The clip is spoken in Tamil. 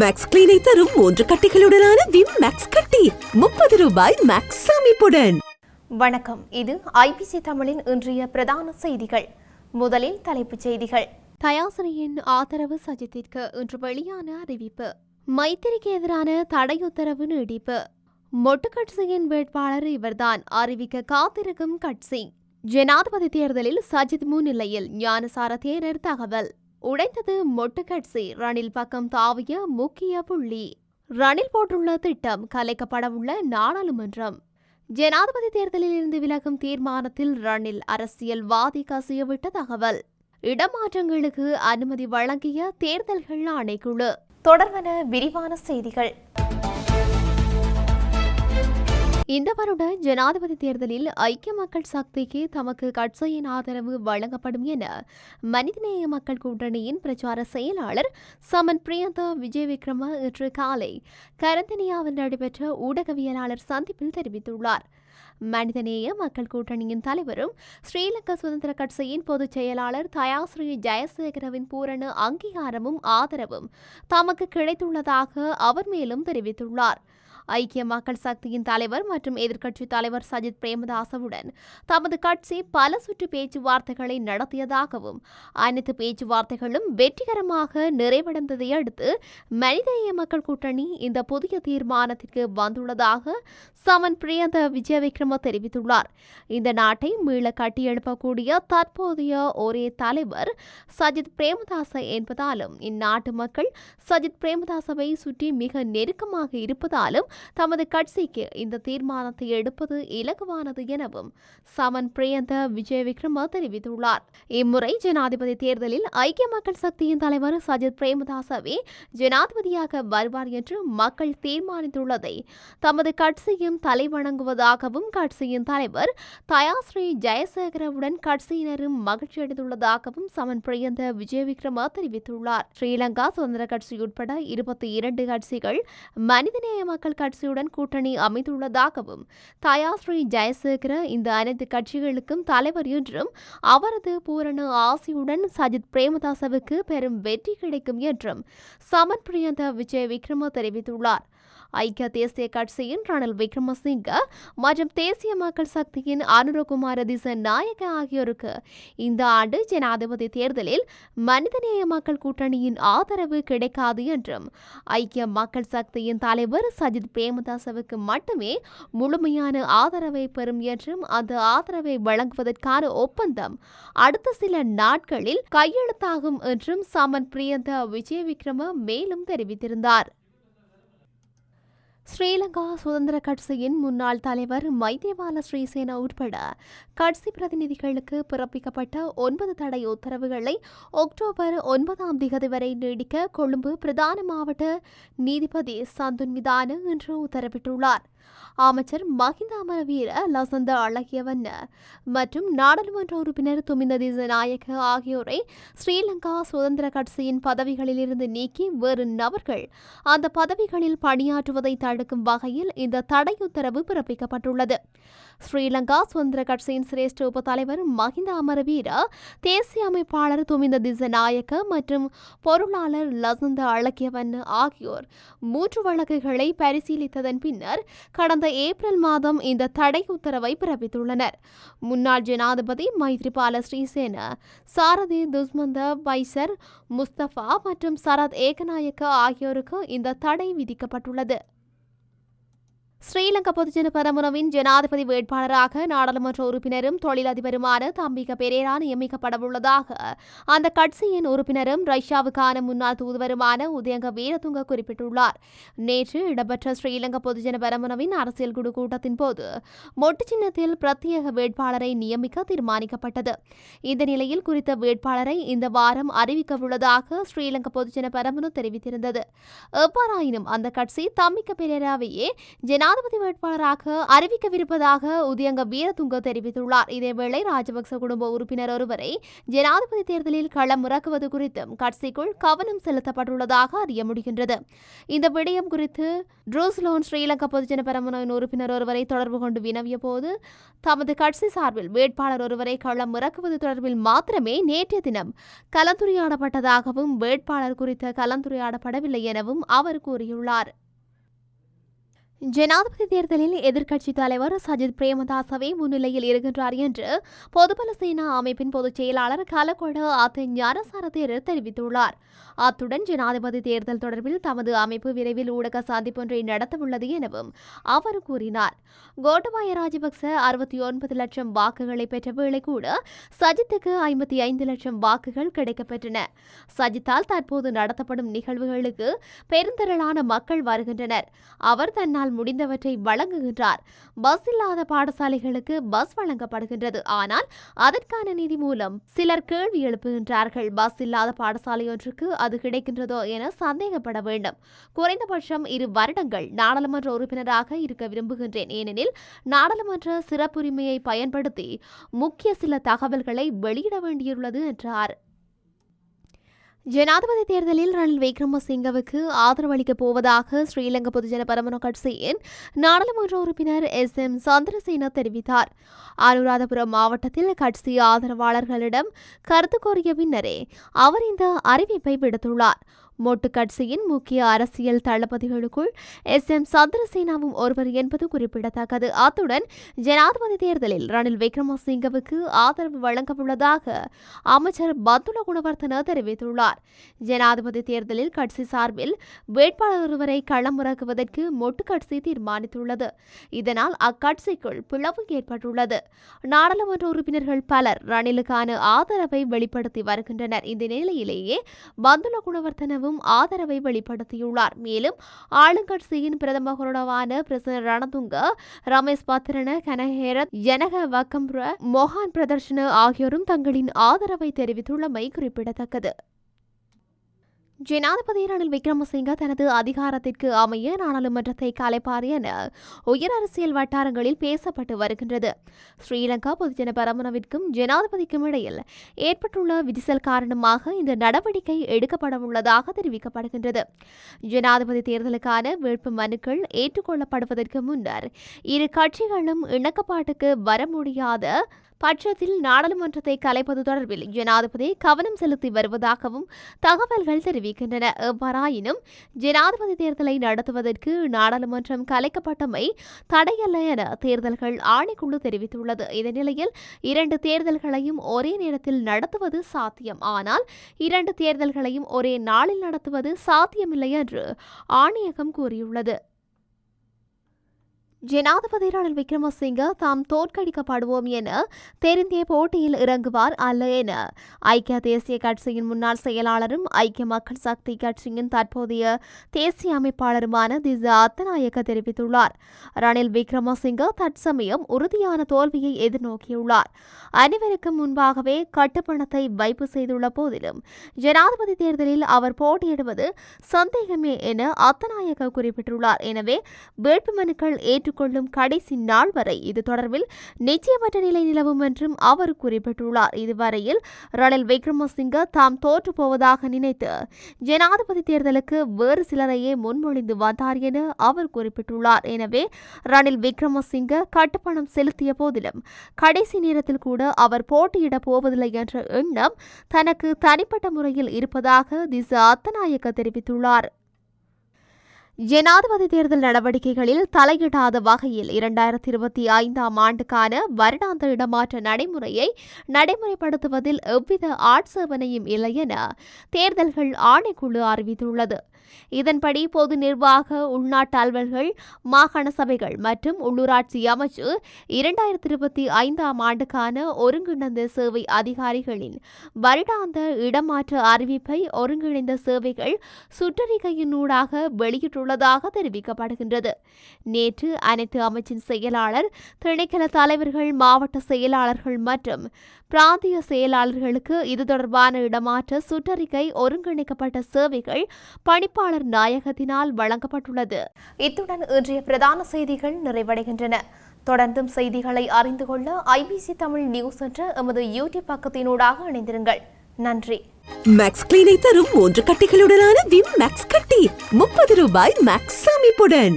மேக்ஸ் கிளீனை தரும் 3 கட்டிகளுடனான விம் மேக்ஸ் கட்டி ₹30 மேக்ஸ் அமைப்புடன். வணக்கம், இது ஐபிசி தமிழின் இன்றைய பிரதான செய்திகள். முதலில் தலைப்புச் செய்திகள். தயாசிரியின் ஆதரவு சஜித்திற்கு இன்று வெளியான அறிவிப்பு. மைத்திரிக்கு எதிரான தடை உத்தரவு நீடிப்பு. மொட்டு கட்சியின் வேட்பாளர் இவர்தான், அறிவிக்க காத்திருக்கும் கட்சி. ஜனாதிபதி தேர்தலில் சஜித் முன்னிலையில் ஞானசார தேரர் தகவல். உடைந்தது மொட்டு கட்சி, ரணில் பக்கம் தாவிய முக்கிய புள்ளி. ரணில் போட்டுள்ள திட்டம் கலைக்கப்படவுள்ள நாடாளுமன்றம். ஜனாதிபதி தேர்தலில் இருந்து விலகும் தீர்மானத்தில் ரணில் அரசியல்வாதி கசியவிட்ட தகவல். இடமாற்றங்களுக்கு அனுமதி வழங்கிய தேர்தல்கள் ஆணைக்குழு. தொடர்பான விரிவான செய்திகள். இந்த வருட ஜனாதிபதி தேர்தலில் ஐக்கிய மக்கள் சக்திக்கு தமக்கு கட்சியின் ஆதரவு வழங்கப்படும் என மனிதநேய மக்கள் கூட்டணியின் பிரச்சார செயலாளர் சமன் பிரியந்த விஜயவிக்ரம இன்று காலை கரந்தனியாவில் நடைபெற்ற ஊடகவியலாளர் சந்திப்பில் தெரிவித்துள்ளார். மனிதநேய மக்கள் கூட்டணியின் தலைவரும் ஸ்ரீலங்கா சுதந்திர கட்சியின் பொதுச் செயலாளர் தயாஸ்ரீ ஜெயசேகரவின் பூரண அங்கீகாரமும் ஆதரவும் தமக்கு கிடைத்துள்ளதாக அவர் மேலும் தெரிவித்துள்ளார். ஐக்கிய மக்கள் சக்தியின் தலைவர் மற்றும் எதிர்க்கட்சித் தலைவர் சஜித் பிரேமதாசவுடன் தமது கட்சி பல சுற்று பேச்சுவார்த்தைகளை நடத்தியதாகவும் அனைத்து பேச்சுவார்த்தைகளும் வெற்றிகரமாக நிறைவடைந்ததை அடுத்து மனிதநேய மக்கள் கூட்டணி இந்த புதிய தீர்மானத்திற்கு வந்துள்ளதாக சமன் பிரியந்த விஜயவிக்ரம தெரிவித்துள்ளார். இந்த நாட்டை மீள கட்டியெழுப்பக்கூடிய தற்போதைய ஒரே தலைவர் சஜித் பிரேமதாச என்பதாலும் இந்நாட்டு மக்கள் சஜித் பிரேமதாசவை சுற்றி மிக நெருக்கமாக இருப்பதாலும் தமது கட்சிக்கு இந்த தீர்மானத்தை எடுப்பது இலகுவானது எனவும் சமன் பிரியந்த விஜயவிக்ரம தெரிவித்துள்ளார். இம்முறை ஜனாதிபதி தேர்தலில் ஐக்கிய மக்கள் சக்தியின் தலைவர் சஜித் பிரேமதாசவே ஜனாதிபதியாக வருவார் என்று மக்கள் தீர்மானித்துள்ளதை தமது கட்சியும் தலைவணங்குவதாகவும் கட்சியின் தலைவர் தயாஸ்ரீ ஜெயசேகரவுடன் கட்சியினரும் மகிழ்ச்சியடைந்துள்ளதாகவும் சமன் பிரியந்த விஜயவிக்ரம தெரிவித்துள்ளார். ஸ்ரீலங்கா சுதந்திர கட்சி உட்பட 22 கட்சிகள் மனிதநேய மக்கள் கட்சியுடன் கூட்டணி அமைத்துள்ளதாகவும் தயாஸ்ரீ ஜெயசேகர இந்த அனைத்து கட்சிகளுக்கும் தலைவர் என்றும் அவரது பூரண ஆசையுடன் சஜித் பிரேமதாசவுக்கு பெரும் வெற்றி கிடைக்கும் என்றும் சமன் பிரியந்த விஜயவிக்ரம தெரிவித்துள்ளார். ஐக்கிய தேசிய கட்சியின் ரணில் விக்ரமசிங்க மற்றும் தேசிய மக்கள் சக்தியின் அனுரகுமார திசாநாயக்க ஆகியோருக்கு இந்த ஆண்டு ஜனாதிபதி தேர்தலில் மனிதநேய மக்கள் கூட்டணியின் ஆதரவு கிடைக்காது என்றும் ஐக்கிய மக்கள் சக்தியின் தலைவர் சஜித் பிரேமதாசவுக்கு மட்டுமே முழுமையான ஆதரவை பெறும் என்றும் அந்த ஆதரவை வழங்குவதற்கான ஒப்பந்தம் அடுத்த சில நாட்களில் கையெழுத்தாகும் என்றும் சமன் பிரியந்த விஜயவிக்ரம மேலும் தெரிவித்திருந்தார். ஸ்ரீலங்கா சுதந்திர கட்சியின் முன்னாள் தலைவர் மைத்ரிபால ஸ்ரீசேன உட்பட கட்சி பிரதிநிதிகளுக்கு பிறப்பிக்கப்பட்ட 9 தடை உத்தரவுகளை அக்டோபர் 9 வரை நீடிக்க கொழும்பு பிரதான மாவட்ட நீதிபதி சந்துன் விதான இன்று உத்தரவிட்டுள்ளார். அமைச்சர் மஹிந்த அமரவீர லசந்த அழகியவண்ண மற்றும் நாடாளுமன்ற உறுப்பினர் துமிந்த திசாநாயக்க ஆகியோரை ஸ்ரீலங்கா சுதந்திர கட்சியின் பதவிகளில் இருந்து நீக்கி வேறு நபர்கள் அந்த பதவிகளில் பணியாற்றுவதை தடுக்கும் வகையில் இந்த தடை உத்தரவு பிறப்பிக்கப்பட்டுள்ளது. ஸ்ரீலங்கா சுதந்திர கட்சியின் சிரேஷ்ட உப தலைவர் மஹிந்த அமரவீர, தேசிய அமைப்பாளர் துமிந்த திசாநாயக்க மற்றும் பொருளாளர் லசந்த அழகியவண்ண ஆகியோர் 3 வழக்குகளை பரிசீலித்ததன் பின்னர் கடந்த ஏப்ரல் மாதம் இந்த தடை உத்தரவை பிறப்பித்துள்ளனர். முன்னாள் ஜனாதிபதி மைத்ரிபால ஸ்ரீசேன, சாரதி துஷ்மந்த பைசர் முஸ்தபா மற்றும் சரத் ஏகநாயக்க ஆகியோருக்கு இந்த தடை விதிக்கப்பட்டுள்ளது. ஸ்ரீலங்கா பொதுஜன பெரமுனவின் ஜனாதிபதி வேட்பாளராக நாடாளுமன்ற உறுப்பினரும் தொழிலதிபருமான தம்பிக பெரேரா நியமிக்கப்படவுள்ளதாக அந்த கட்சியின் உறுப்பினரும் ரஷ்யாவுக்கான முன்னாள் தூதுவருமான உதயங்க வீரதுங்க குறிப்பிட்டுள்ளார். நேற்று இடம்பெற்ற ஸ்ரீலங்கா பொதுஜன பெரமுனவின் அரசியல் குழு கூட்டத்தின் போது மொட்டு சின்னத்தில் பிரத்யேக வேட்பாளரை நியமிக்க தீர்மானிக்கப்பட்டது. இந்த நிலையில் குறித்த வேட்பாளரை இந்த வாரம் அறிவிக்கவுள்ளதாக ஸ்ரீலங்கா பொதுஜன பெரமுன தெரிவித்திருந்தது. எவ்வாறாயினும் அந்த கட்சி தம்பிக பெரேராவையே ஜனாதிபதி ஜனாதிபதி வேட்பாளராக அறிவிக்கவிருப்பதாக உதயங்க வீரதுங்க தெரிவித்துள்ளார். இதேவேளை ராஜபக்ச குடும்ப உறுப்பினர் ஒருவரை ஜனாதிபதி தேர்தலில் களமிறக்குவது குறித்தும் கட்சிக்குள் கவனம் செலுத்தப்பட்டுள்ளதாக அறிய முடிகின்றது. இந்த விடயம் குறித்து ட்ரூஸ்லோன் ஸ்ரீலங்கா பொதுஜன பெரமுனவின் உறுப்பினர் ஒருவரை தொடர்பு கொண்டு வினவிய போது தமது கட்சி சார்பில் வேட்பாளர் ஒருவரை களமிறக்குவது தொடர்பில் மாத்திரமே நேற்றைய தினம் கலந்துரையாடப்பட்டதாகவும் வேட்பாளர் குறித்த கலந்துரையாடப்படவில்லை எனவும் அவர் கூறியுள்ளார். ஜனாதிபதி தேர்தலில் எதிர்க்கட்சித் தலைவர் சஜித் பிரேமதாசவே முன்னிலையில் இருக்கின்றார் என்று பொதுபல சேனா அமைப்பின் பொதுச் செயலாளர் கலகொட அத்த ஞானசார தேரர் தெரிவித்துள்ளார். அத்துடன் ஜனாதிபதி தேர்தல் தொடர்பில் தமது அமைப்பு விரைவில் ஊடக சந்திப்பொன்றை நடத்தவுள்ளது எனவும் அவர் கூறினார். கோட்டபாய ராஜபக்ச 69 லட்சம் வாக்குகளை பெற்ற வேளை கூட சஜித்துக்கு 55 லட்சம் வாக்குகள் கிடைக்கப்பெற்றன. சஜித்தால் தற்போது நடத்தப்படும் நிகழ்வுகளுக்கு பெருந்திரளான மக்கள் வருகின்றனர். அவர் தன்னால் முடிந்தவற்றை வழங்குகின்றார். பஸ் இல்லாத பாடசாலைகளுக்கு பஸ் வழங்கப்படுகின்றது. ஆனால் அதற்கான நிதி மூலம் சிலர் கேள்வி எழுப்புகின்றார்கள். பஸ் இல்லாத பாடசாலை ஒன்றுக்கு அது கிடைக்கின்றதோ என சந்தேகப்பட வேண்டும். குறைந்தபட்சம் 2 வருடங்கள் நாடாளுமன்ற உறுப்பினராக இருக்க விரும்புகின்றேன். ஏனெனில் நாடாளுமன்ற சிறப்புரிமையை பயன்படுத்தி முக்கிய சில தகவல்களை வெளியிட வேண்டியுள்ளது என்றார். ஜனாதிபதி தேர்தலில் ரணில் விக்ரமசிங்கவுக்கு ஆதரவளிக்கப் போவதாக ஸ்ரீலங்கா பொதுஜன பெரமுன கட்சியின் நாடாளுமன்ற உறுப்பினர் SM சந்திரசேன தெரிவித்தார். அனுராதபுரம் மாவட்டத்தில் கட்சி ஆதரவாளர்களிடம் கருத்து கோரிய பின்னரே அவர் இந்த அறிவிப்பை விடுத்துள்ளார். மொட்டு கட்சியின் முக்கிய அரசியல் தளபதிகளுக்குள் SM சந்திரசேனாவும் ஒருவர் என்பது குறிப்பிடத்தக்கது. அத்துடன் ஜனாதிபதி தேர்தலில் ரணில் விக்ரமசிங்கவுக்கு ஆதரவு வழங்கவுள்ளதாக அமைச்சர் பந்துல குணவர்த்தன தெரிவித்துள்ளார். ஜனாதிபதி தேர்தலில் கட்சி சார்பில் வேட்பாளர் ஒருவரை களமிறக்குவதற்கு மொட்டு கட்சி தீர்மானித்துள்ளது. இதனால் அக்கட்சிக்குள் பிளவு ஏற்பட்டுள்ளது. நாடாளுமன்ற உறுப்பினர்கள் பலர் ரணிலுக்கான ஆதரவை வெளிப்படுத்தி வருகின்றனர். இந்த நிலையிலேயே பந்துல குணவர்த்தனவும் ஆதரவை வெளிப்படுத்தியுள்ளார். மேலும் ஆளுங்கட்சியின் பிரதம கொறடாவான பிரசன்ன ரணதுங்க, ரமேஷ் பத்ரன, கனஹேரத், ஜனக வக்கம்புர, மொஹான் பிரதர்ஷன ஆகியோரும் தங்களின் ஆதரவை தெரிவித்துள்ளமை குறிப்பிடத்தக்கது. ஜனாதிபதி ரணில் விக்ரமசிங்க தனது அதிகாரத்திற்கு அமைய நாடாளுமன்றத்தை கலைப்பார் என உயர் அரசியல் வட்டாரங்களில் பேசப்பட்டு வருகின்றது. ஸ்ரீலங்கா பொதுஜன பெரமுனவிற்கும் ஜனாதிபதிக்கும் இடையில் ஏற்பட்டுள்ள விரிசல் காரணமாக இந்த நடவடிக்கை எடுக்கப்படவுள்ளதாக தெரிவிக்கப்படுகின்றது. ஜனாதிபதி தேர்தலுக்கான வேட்பு மனுக்கள் ஏற்றுக்கொள்ளப்படுவதற்கு முன்னர் 2 கட்சிகளும் இணக்கப்பாட்டுக்கு வர முடியாத பட்சத்தில் நாடாளுமன்றத்தை கலைப்பது தொடர்பில் ஜனாதிபதி கவனம் செலுத்தி வருவதாகவும் தகவல்கள் தெரிவிக்கின்றன. எவ்வாறாயினும் ஜனாதிபதி தேர்தலை நடத்துவதற்கு நாடாளுமன்றம் கலைக்கப்பட்டமை தடையல்ல என தேர்தல்கள் ஆணைக்குழு தெரிவித்துள்ளது. இந்த நிலையில் 2 தேர்தல்களையும் ஒரே நேரத்தில் நடத்துவது சாத்தியம். ஆனால் 2 தேர்தல்களையும் ஒரே நாளில் நடத்துவது சாத்தியமில்லை என்று ஆணையகம் கூறியுள்ளது. ஜனாதிபதி ரணில் விக்ரமசிங்க தாம் தோற்கடிக்கப்படுவோம் என தெரிந்தே போட்டியில் இறங்குவார் அல்ல என ஐக்கிய தேசிய கட்சியின் முன்னாள் செயலாளரும் ஐக்கிய மக்கள் சக்தி கட்சியின் தற்போதைய தேசிய அமைப்பாளருமான திசா அத்தநாயக்க தெரிவித்துள்ளார். ரணில் விக்ரமசிங்க தற்சமயம் உறுதியான தோல்வியை எதிர்நோக்கியுள்ளார். அனைவருக்கும் முன்பாகவே கட்டுப்பணத்தை வைப்பு செய்துள்ள போதிலும் ஜனாதிபதி தேர்தலில் அவர் போட்டியிடுவது சந்தேகமே என அத்தநாயக்க குறிப்பிட்டுள்ளார். எனவே வேட்புமனுக்கள் ஏற்றுக்கொள்ளும் கடைசி நாள் வரை இது தொடர்பில் நிச்சயமற்ற நிலை நிலவும் என்றும் அவர் குறிப்பிட்டுள்ளார். இதுவரையில் ரணில் விக்ரமசிங்க தாம் தோற்று போவதாக நினைத்து ஜனாதிபதி தேர்தலுக்கு வேறு சிலரையே முன்மொழிந்து வந்தார் என அவர் குறிப்பிட்டுள்ளார். எனவே ரணில் விக்ரமசிங்க கட்டுப்பணம் செலுத்திய போதிலும் கடைசி நேரத்தில் கூட அவர் போட்டியிடப் போவதில்லை என்ற எண்ணம் தனக்கு தனிப்பட்ட முறையில் இருப்பதாக திசா அத்தநாயக்க தெரிவித்துள்ளார். ஜனாதிபதி தேர்தல் நடவடிக்கைகளில் தலையிடாத வகையில் 2025ஆம் ஆண்டுக்கான வருடாந்த இடமாற்ற நடைமுறையை நடைமுறைப்படுத்துவதில் எவ்வித ஆட்சேபனையும் இல்லை என தேர்தல்கள் ஆணைக்குழு அறிவித்துள்ளது. இதன்படி பொது நிர்வாக, உள்நாட்டு அலுவல்கள், மாகாண சபைகள் மற்றும் உள்ளூராட்சி அமைச்சு 2025ஆம் ஆண்டுக்கான ஒருங்கிணைந்த சேவை அதிகாரிகளின் வருடாந்த இடமாற்ற அறிவிப்பை ஒருங்கிணைந்த சேவைகள் சுற்றறிக்கையினூடாக வெளியிட்டுள்ளதாக தெரிவிக்கப்படுகின்றது. நேற்று அனைத்து அமைச்சின் செயலாளர், திணைக்கள தலைவர்கள், மாவட்ட செயலாளர்கள் மற்றும் பிராந்திய செயலாளர்களுக்கு இது தொடர்பான இடமாற்ற சுற்றறிக்கை, ஒருங்கிணைக்கப்பட்ட சேவைகள், பணிப்பாளர் அறிவிப்பாளர் நாயகத்தினால் வழங்கப்பட்டுள்ளது. இத்துடன் இன்றைய பிரதான செய்திகள் நிறைவடைகின்றன. தொடர்ந்தும் செய்திகளை அறிந்து கொள்ள IBC தமிழ் நியூஸ் என்ற எமது யூடியூப் பக்கத்தினூடாக இணைந்திருங்கள். நன்றி. மேக்ஸ் கிளீனை தரும் 3 கட்டிகளுடனான விம் மேக்ஸ் கட்டி 30 ரூபாய் மேக்ஸ் அமைப்புடன்.